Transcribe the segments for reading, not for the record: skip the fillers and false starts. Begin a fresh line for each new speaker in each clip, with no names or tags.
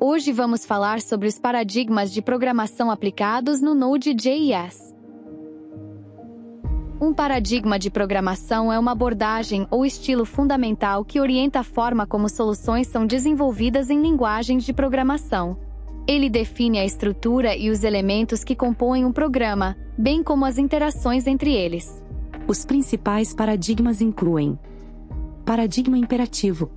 Hoje vamos falar sobre os paradigmas de programação aplicados no Node.js. Um paradigma de programação é uma abordagem ou estilo fundamental que orienta a forma como soluções são desenvolvidas em linguagens de programação. Ele define a estrutura e os elementos que compõem um programa, bem como as interações entre eles.
Os principais paradigmas incluem: paradigma imperativo.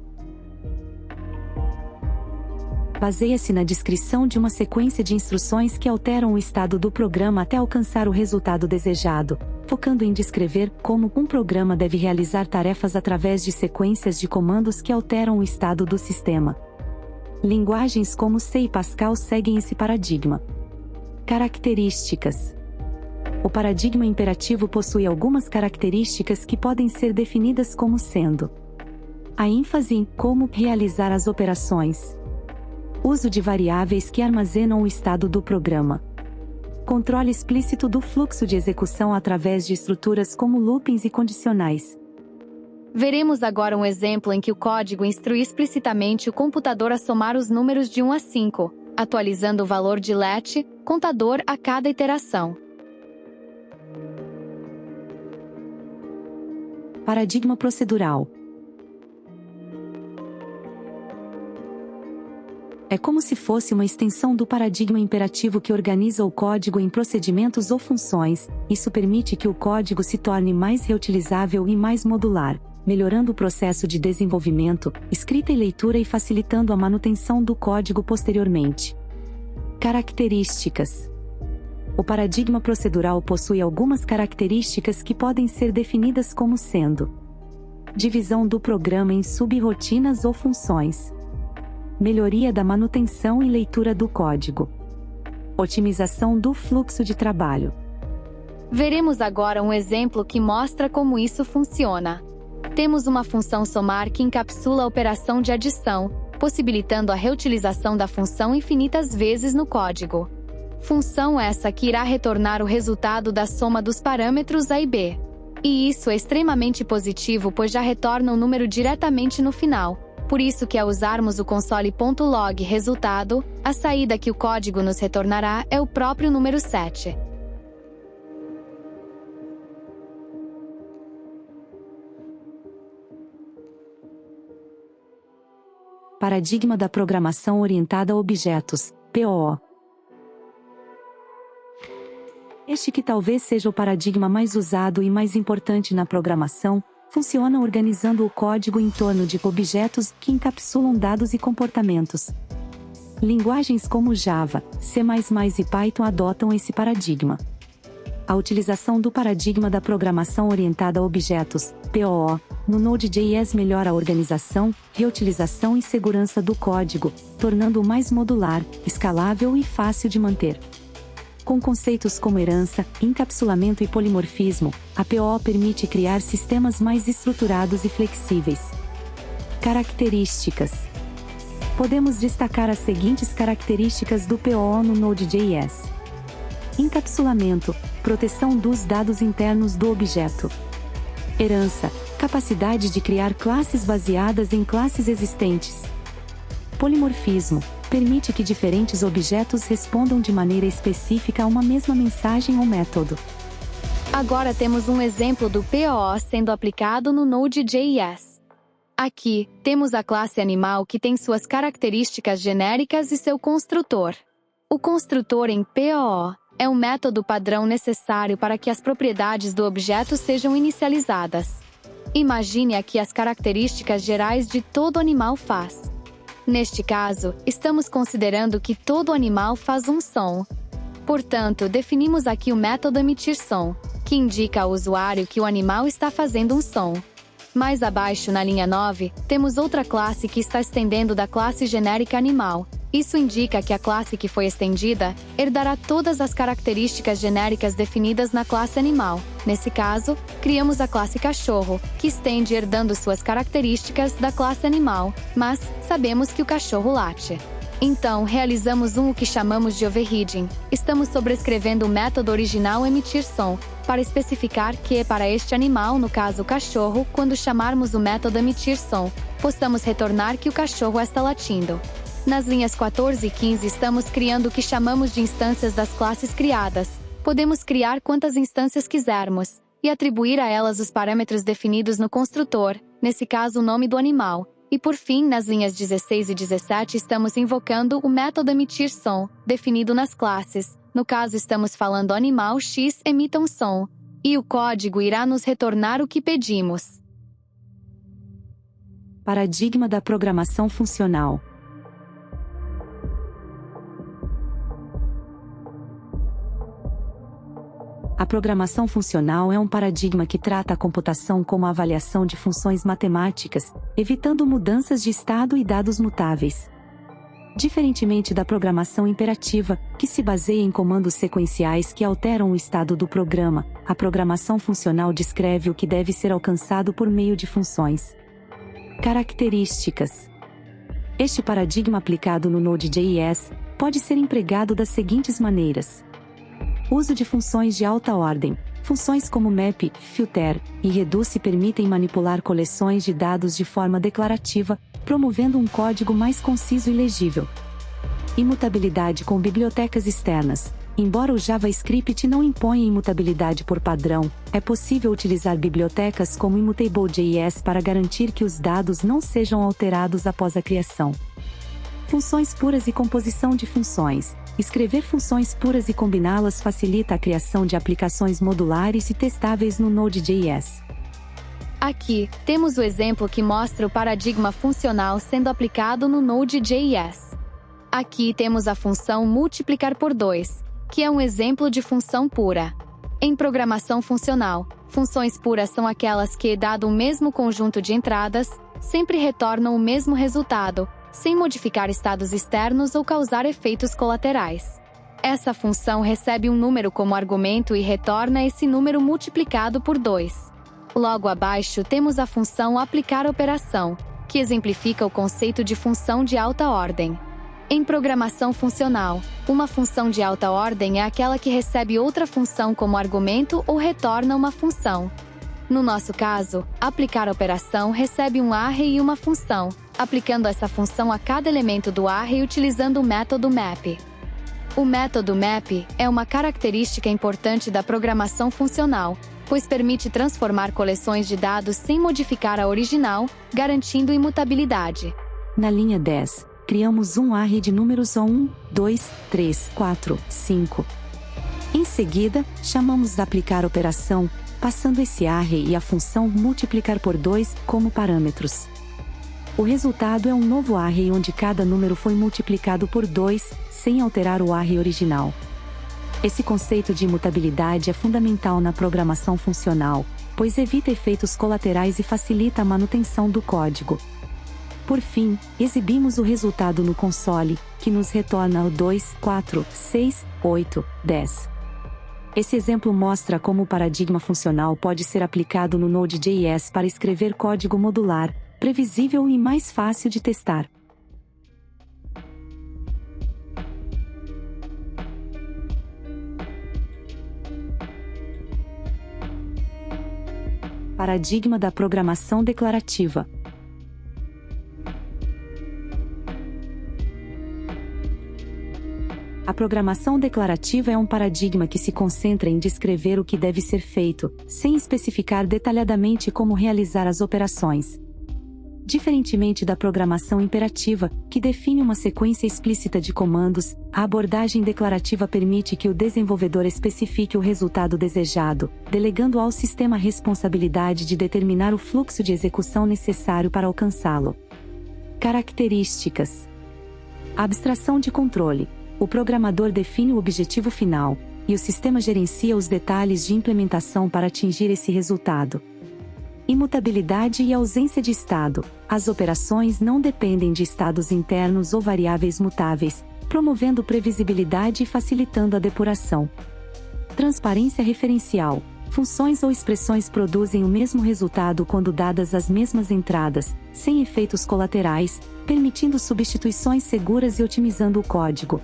Baseia-se na descrição de uma sequência de instruções que alteram o estado do programa até alcançar o resultado desejado, focando em descrever como um programa deve realizar tarefas através de sequências de comandos que alteram o estado do sistema. Linguagens como C e Pascal seguem esse paradigma. Características. O paradigma imperativo possui algumas características que podem ser definidas como sendo: a ênfase em como realizar as operações, uso de variáveis que armazenam o estado do programa, controle explícito do fluxo de execução através de estruturas como loopings e condicionais.
Veremos agora um exemplo em que o código instrui explicitamente o computador a somar os números de 1 a 5, atualizando o valor de let, contador a cada iteração.
Paradigma procedural. É como se fosse uma extensão do paradigma imperativo que organiza o código em procedimentos ou funções. Isso permite que o código se torne mais reutilizável e mais modular, melhorando o processo de desenvolvimento, escrita e leitura e facilitando a manutenção do código posteriormente. Características. O paradigma procedural possui algumas características que podem ser definidas como sendo: divisão do programa em sub-rotinas ou funções, melhoria da manutenção e leitura do código, otimização do fluxo de trabalho.
Veremos agora um exemplo que mostra como isso funciona. Temos uma função somar que encapsula a operação de adição, possibilitando a reutilização da função infinitas vezes no código. Função essa que irá retornar o resultado da soma dos parâmetros A e B. E isso é extremamente positivo, pois já retorna o número diretamente no final. Por isso que ao usarmos o console.log resultado, a saída que o código nos retornará é o próprio número 7.
Paradigma da programação orientada a objetos, POO. Este que talvez seja o paradigma mais usado e mais importante na programação, funciona organizando o código em torno de objetos que encapsulam dados e comportamentos. Linguagens como Java, C++ e Python adotam esse paradigma. A utilização do paradigma da programação orientada a objetos, POO, no Node.js melhora a organização, reutilização e segurança do código, tornando-o mais modular, escalável e fácil de manter. Com conceitos como herança, encapsulamento e polimorfismo, a POO permite criar sistemas mais estruturados e flexíveis. Características. Podemos destacar as seguintes características do POO no Node.js: encapsulamento, proteção dos dados internos do objeto. Herança, capacidade de criar classes baseadas em classes existentes. Polimorfismo, permite que diferentes objetos respondam de maneira específica a uma mesma mensagem ou método.
Agora temos um exemplo do POO sendo aplicado no Node.js. Aqui, temos a classe animal que tem suas características genéricas e seu construtor. O construtor em POO é um método padrão necessário para que as propriedades do objeto sejam inicializadas. Imagine aqui as características gerais de todo animal faz. Neste caso, estamos considerando que todo animal faz um som. Portanto, definimos aqui o método emitir som, que indica ao usuário que o animal está fazendo um som. Mais abaixo na linha 9, temos outra classe que está estendendo da classe genérica animal. Isso indica que a classe que foi estendida herdará todas as características genéricas definidas na classe animal. Nesse caso, criamos a classe cachorro, que estende herdando suas características da classe animal, mas sabemos que o cachorro late. Então, realizamos o que chamamos de overriding. Estamos sobrescrevendo o método original emitir som, para especificar que, para este animal, no caso o cachorro, quando chamarmos o método emitir som, possamos retornar que o cachorro está latindo. Nas linhas 14 e 15 estamos criando o que chamamos de instâncias das classes criadas. Podemos criar quantas instâncias quisermos, e atribuir a elas os parâmetros definidos no construtor, nesse caso o nome do animal. E por fim, nas linhas 16 e 17 estamos invocando o método emitir som, definido nas classes. No caso estamos falando animal X emita um som, e o código irá nos retornar o que pedimos.
Paradigma da programação funcional. A programação funcional é um paradigma que trata a computação como a avaliação de funções matemáticas, evitando mudanças de estado e dados mutáveis. Diferentemente da programação imperativa, que se baseia em comandos sequenciais que alteram o estado do programa, a programação funcional descreve o que deve ser alcançado por meio de funções. Características. Este paradigma aplicado no Node.js pode ser empregado das seguintes maneiras. Uso de funções de alta ordem. Funções como map, filter e reduce permitem manipular coleções de dados de forma declarativa, promovendo um código mais conciso e legível. Imutabilidade com bibliotecas externas. Embora o JavaScript não imponha imutabilidade por padrão, é possível utilizar bibliotecas como Immutable.js para garantir que os dados não sejam alterados após a criação. Funções puras e composição de funções. Escrever funções puras e combiná-las facilita a criação de aplicações modulares e testáveis no Node.js.
Aqui, temos o exemplo que mostra o paradigma funcional sendo aplicado no Node.js. Aqui temos a função multiplicar por 2, que é um exemplo de função pura. Em programação funcional, funções puras são aquelas que, dado o mesmo conjunto de entradas, sempre retornam o mesmo resultado, sem modificar estados externos ou causar efeitos colaterais. Essa função recebe um número como argumento e retorna esse número multiplicado por 2. Logo abaixo temos a função aplicar operação, que exemplifica o conceito de função de alta ordem. Em programação funcional, uma função de alta ordem é aquela que recebe outra função como argumento ou retorna uma função. No nosso caso, aplicar operação recebe um array e uma função, aplicando essa função a cada elemento do array utilizando o método map. O método map é uma característica importante da programação funcional, pois permite transformar coleções de dados sem modificar a original, garantindo imutabilidade.
Na linha 10, criamos um array de números 1, 2, 3, 4, 5. Em seguida, chamamos aplicar operação, passando esse array e a função multiplicar por 2 como parâmetros. O resultado é um novo array onde cada número foi multiplicado por 2, sem alterar o array original. Esse conceito de imutabilidade é fundamental na programação funcional, pois evita efeitos colaterais e facilita a manutenção do código. Por fim, exibimos o resultado no console, que nos retorna o 2, 4, 6, 8, 10. Esse exemplo mostra como o paradigma funcional pode ser aplicado no Node.js para escrever código modular, previsível e mais fácil de testar. Paradigma da programação declarativa. A programação declarativa é um paradigma que se concentra em descrever o que deve ser feito, sem especificar detalhadamente como realizar as operações. Diferentemente da programação imperativa, que define uma sequência explícita de comandos, a abordagem declarativa permite que o desenvolvedor especifique o resultado desejado, delegando ao sistema a responsabilidade de determinar o fluxo de execução necessário para alcançá-lo. Características. Abstração de controle. O programador define o objetivo final, e o sistema gerencia os detalhes de implementação para atingir esse resultado. Imutabilidade e ausência de estado. As operações não dependem de estados internos ou variáveis mutáveis, promovendo previsibilidade e facilitando a depuração. Transparência referencial. Funções ou expressões produzem o mesmo resultado quando dadas as mesmas entradas, sem efeitos colaterais, permitindo substituições seguras e otimizando o código.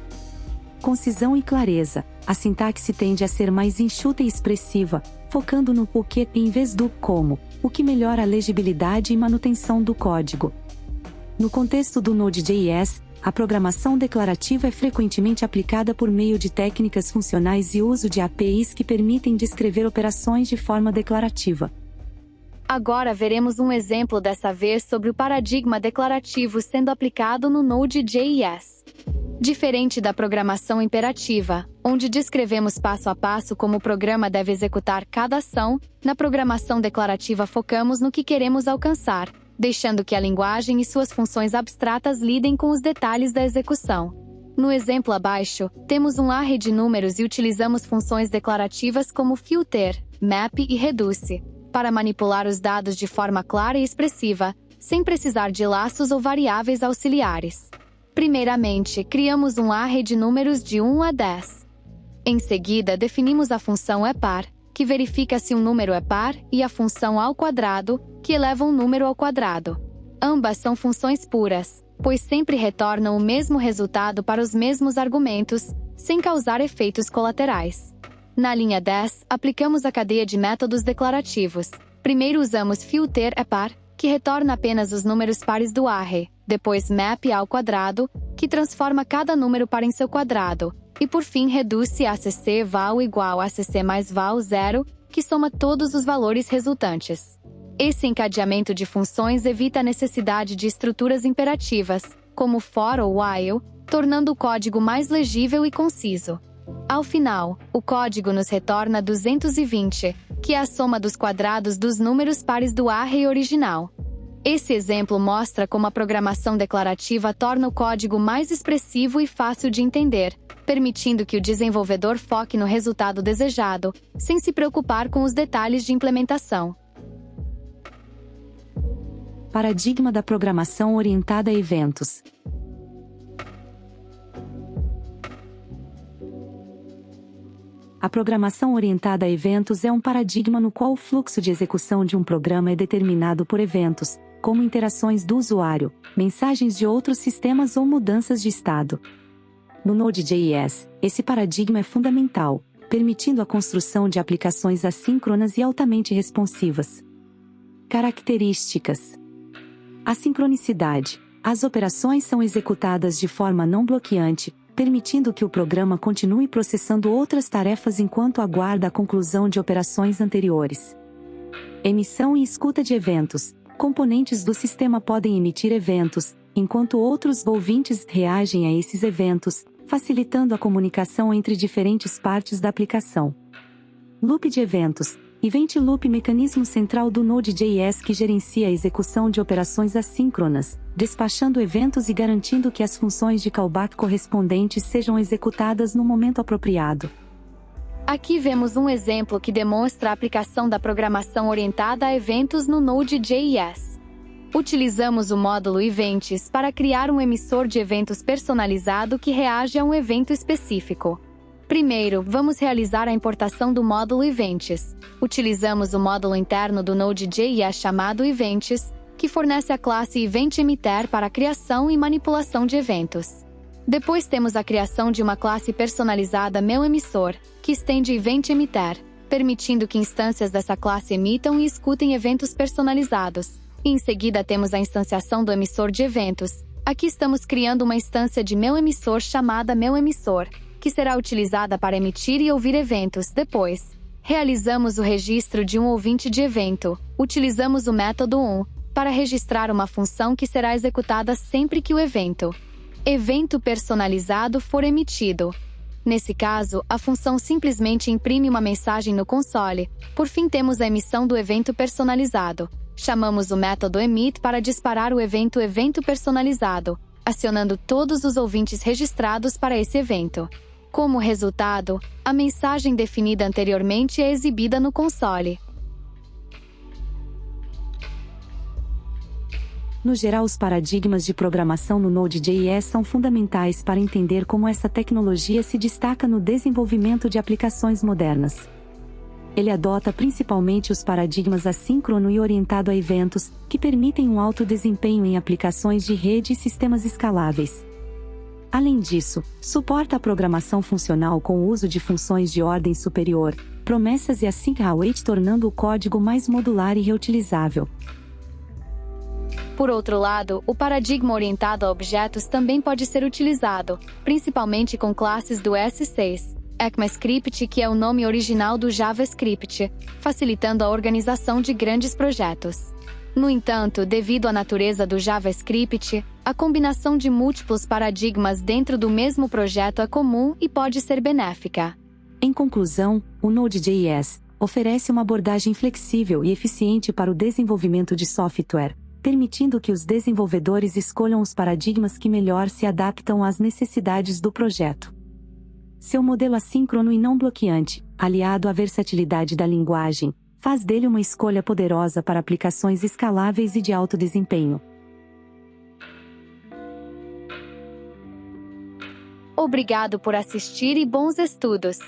Concisão e clareza. A sintaxe tende a ser mais enxuta e expressiva, focando no o que em vez do como, o que melhora a legibilidade e manutenção do código. No contexto do Node.js, A programação declarativa é frequentemente aplicada por meio de técnicas funcionais e uso de APIs que permitem descrever operações de forma declarativa.
Agora veremos um exemplo dessa vez sobre o paradigma declarativo sendo aplicado no Node.js. Diferente da programação imperativa, onde descrevemos passo a passo como o programa deve executar cada ação, na programação declarativa focamos no que queremos alcançar, deixando que a linguagem e suas funções abstratas lidem com os detalhes da execução. No exemplo abaixo, temos um array de números e utilizamos funções declarativas como filter, map e reduce, para manipular os dados de forma clara e expressiva, sem precisar de laços ou variáveis auxiliares. Primeiramente, criamos um array de números de 1 a 10. Em seguida, definimos a função epar, que verifica se um número é par, e a função ao quadrado, que eleva um número ao quadrado. Ambas são funções puras, pois sempre retornam o mesmo resultado para os mesmos argumentos, sem causar efeitos colaterais. Na linha 10, aplicamos a cadeia de métodos declarativos. Primeiro usamos filter epar, que retorna apenas os números pares do array, depois map ao quadrado, que transforma cada número par em seu quadrado, e por fim reduce ACC val igual a ACC mais val 0, que soma todos os valores resultantes. Esse encadeamento de funções evita a necessidade de estruturas imperativas, como for ou while, tornando o código mais legível e conciso. Ao final, o código nos retorna 220, que é a soma dos quadrados dos números pares do array original. Esse exemplo mostra como a programação declarativa torna o código mais expressivo e fácil de entender, permitindo que o desenvolvedor foque no resultado desejado, sem se preocupar com os detalhes de implementação.
Paradigma da programação orientada a eventos. A programação orientada a eventos é um paradigma no qual o fluxo de execução de um programa é determinado por eventos, como interações do usuário, mensagens de outros sistemas ou mudanças de estado. No Node.js, esse paradigma é fundamental, permitindo a construção de aplicações assíncronas e altamente responsivas. Características: a sincronicidade. As operações são executadas de forma não bloqueante, permitindo que o programa continue processando outras tarefas enquanto aguarda a conclusão de operações anteriores. Emissão e escuta de eventos. Componentes do sistema podem emitir eventos, enquanto outros ouvintes reagem a esses eventos, facilitando a comunicação entre diferentes partes da aplicação. Loop de eventos. Event Loop, mecanismo central do Node.js que gerencia a execução de operações assíncronas, despachando eventos e garantindo que as funções de callback correspondentes sejam executadas no momento apropriado.
Aqui vemos um exemplo que demonstra a aplicação da programação orientada a eventos no Node.js. Utilizamos o módulo Events para criar um emissor de eventos personalizado que reage a um evento específico. Primeiro, vamos realizar a importação do módulo Events. Utilizamos o módulo interno do Node.js chamado Events, que fornece a classe EventEmitter para a criação e manipulação de eventos. Depois temos a criação de uma classe personalizada MeuEmissor, que estende EventEmitter, permitindo que instâncias dessa classe emitam e escutem eventos personalizados. E em seguida temos a instanciação do emissor de eventos. Aqui estamos criando uma instância de MeuEmissor chamada MeuEmissor, que será utilizada para emitir e ouvir eventos. Depois, realizamos o registro de um ouvinte de evento. Utilizamos o método para registrar uma função que será executada sempre que o evento personalizado for emitido. Nesse caso, a função simplesmente imprime uma mensagem no console. Por fim, temos a emissão do evento personalizado. Chamamos o método emit para disparar o evento personalizado, acionando todos os ouvintes registrados para esse evento. Como resultado, a mensagem definida anteriormente é exibida no console.
No geral, os paradigmas de programação no Node.js são fundamentais para entender como essa tecnologia se destaca no desenvolvimento de aplicações modernas. Ele adota principalmente os paradigmas assíncrono e orientado a eventos, que permitem um alto desempenho em aplicações de rede e sistemas escaláveis. Além disso, suporta a programação funcional com o uso de funções de ordem superior, promessas e async await, tornando o código mais modular e reutilizável.
Por outro lado, o paradigma orientado a objetos também pode ser utilizado, principalmente com classes do S6, ECMAScript, que é o nome original do JavaScript, facilitando a organização de grandes projetos. No entanto, devido à natureza do JavaScript, a combinação de múltiplos paradigmas dentro do mesmo projeto é comum e pode ser benéfica.
Em conclusão, o Node.js oferece uma abordagem flexível e eficiente para o desenvolvimento de software, permitindo que os desenvolvedores escolham os paradigmas que melhor se adaptam às necessidades do projeto. Seu modelo assíncrono e não bloqueante, aliado à versatilidade da linguagem, faz dele uma escolha poderosa para aplicações escaláveis e de alto desempenho.
Obrigado por assistir e bons estudos!